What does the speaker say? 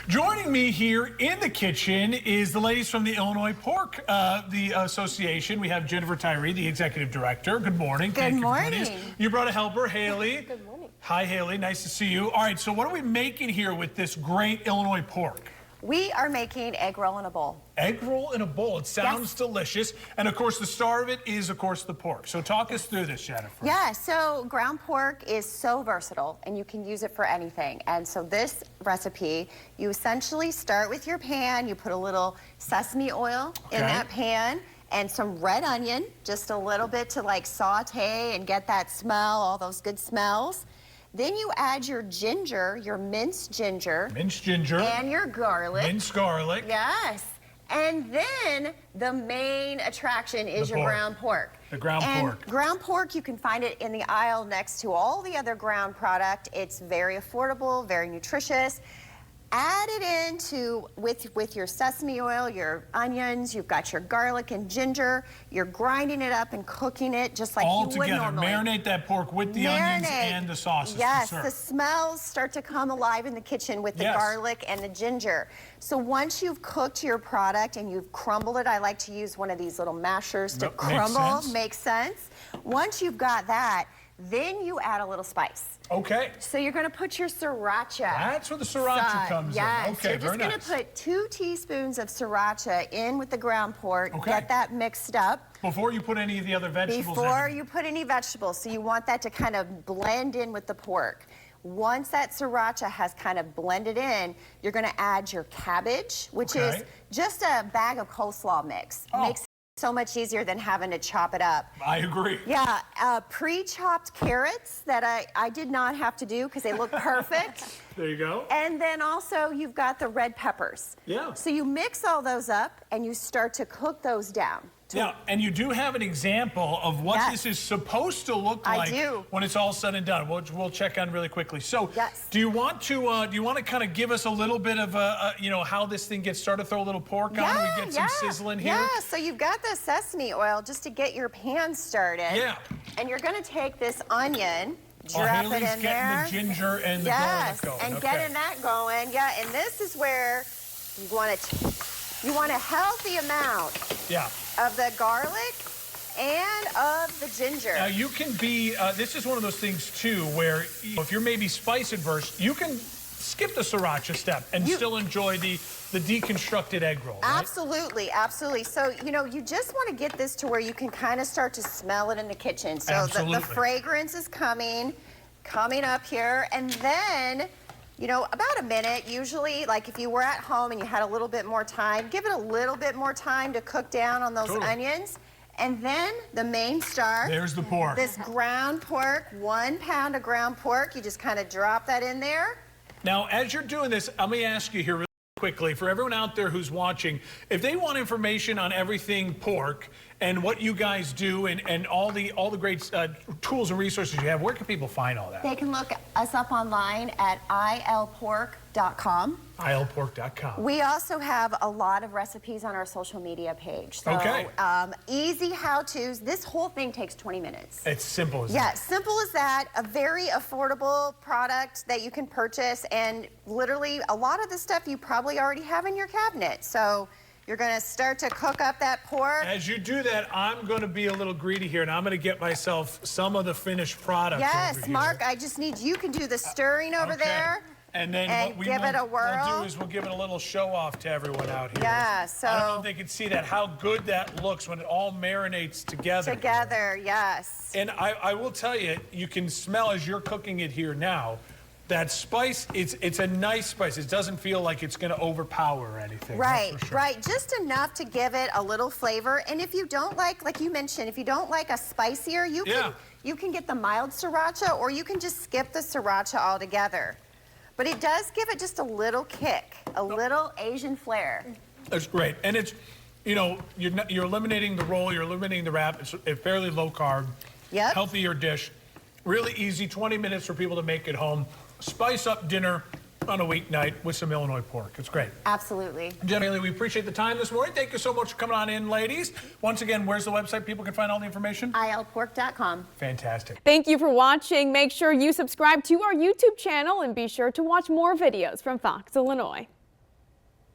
Joining me here in the kitchen is the ladies from the Illinois Pork the Association. We have Jennifer Tyree, the executive director. Good morning. Good morning. You brought a helper, Haley. Good morning. Hi, Haley. Nice to see you. All right, so what are we making here with this great Illinois pork? We are making egg roll in a bowl. Egg roll in a bowl. It sounds delicious. And, of course, the star of it is, of course, the pork. So talk us through this, Jennifer. Yeah, so ground pork is so versatile, and you can use it for anything. And so this recipe, you essentially start with your pan. You put a little sesame oil in that pan and some red onion, just a little bit to, like, saute and get that smell, all those good smells. Then you add your ginger, your minced ginger. Minced ginger. And your garlic. Minced garlic. Yes. And then the main attraction is your ground pork. The ground pork. Ground pork, you can find it in the aisle next to all the other ground product. It's very affordable, very nutritious. Add it into with your sesame oil, your onions, you've got your garlic and ginger. You're grinding it up and cooking it just like you would normally. Marinate that pork with the onions and the sauces. Yes, the smells start to come alive in the kitchen with the garlic and the ginger. So once you've cooked your product and you've crumbled it, I like to use one of these little mashers to crumble. Makes sense. Once you've got that, then you add a little spice. Okay. So you're going to put your sriracha. That's where the sriracha comes in. Okay, you're just going to put 2 teaspoons of sriracha in with the ground pork. Get that mixed up. Before you put any of the other vegetables in. Before you put any vegetables. So you want that to kind of blend in with the pork. Once that sriracha has kind of blended in, you're going to add your cabbage, which is just a bag of coleslaw mix. Makes it so much easier than having to chop it up. I agree. Yeah, pre-chopped carrots that I did not have to do because they look perfect. There you go. And then also you've got the red peppers. Yeah. So you mix all those up and you start to cook those down. Yeah, and you do have an example of what this is supposed to look like when it's all said and done. We'll check on really quickly. So, do you want to kind of give us a little bit of you know, how this thing gets started? Throw a little pork on, we get some sizzling here. Yeah, so you've got the sesame oil just to get your pan started. Yeah. And you're going to take this onion, drop it in there. The ginger and the garlic going. And getting that going. Yeah, and this is where you want a healthy amount of the garlic and of the ginger. Now you can be, this is one of those things too where if you're maybe spice adverse, you can skip the sriracha step and still enjoy the deconstructed egg roll, right? Absolutely, absolutely. So, you know, you just want to get this to where you can kind of start to smell it in the kitchen. So the fragrance is coming up here, and then, you know, about a minute, usually, like if you were at home and you had a little bit more time, give it a little bit more time to cook down on those onions. And then the main star. There's the pork. This ground pork, 1 pound of ground pork. You just kind of drop that in there. Now, as you're doing this, let me ask you here really quickly, for everyone out there who's watching, if they want information on everything pork and what you guys do and all the great tools and resources you have, where can people find all that? They can look us up online at ilpork.com. ilpork.com. We also have a lot of recipes on our social media page. So, easy how-tos. This whole thing takes 20 minutes. It's simple as that. Yeah, simple as that. A very affordable product that you can purchase, and literally a lot of the stuff you probably already have in your cabinet. So you're going to start to cook up that pork. As you do that, I'm going to be a little greedy here, and I'm going to get myself some of the finished product. Yes, Mark, I just need you can do the stirring over there. And then what we give it a whirl. We'll do is we'll give it a little show off to everyone out here. Yeah, so I don't know if they can see that, how good that looks when it all marinates together. Yes. And I will tell you, you can smell as you're cooking it here now, that spice, it's a nice spice. It doesn't feel like it's going to overpower or anything. Right, right. Just enough to give it a little flavor. And if you don't like you mentioned, if you don't like a spicier, you can get the mild sriracha, or you can just skip the sriracha altogether. But it does give it just a little kick, a little Asian flair. That's great. And it's, you know, you're eliminating the roll, you're eliminating the wrap. It's a fairly low carb, healthier dish. Really easy, 20 minutes for people to make at home. Spice up dinner on a weeknight with some Illinois pork. It's great. Absolutely. Generally, we appreciate the time this morning. Thank you so much for coming on in, ladies. Once again, where's the website people can find all the information? ilpork.com. Fantastic. Thank you for watching. Make sure you subscribe to our YouTube channel and be sure to watch more videos from Fox Illinois.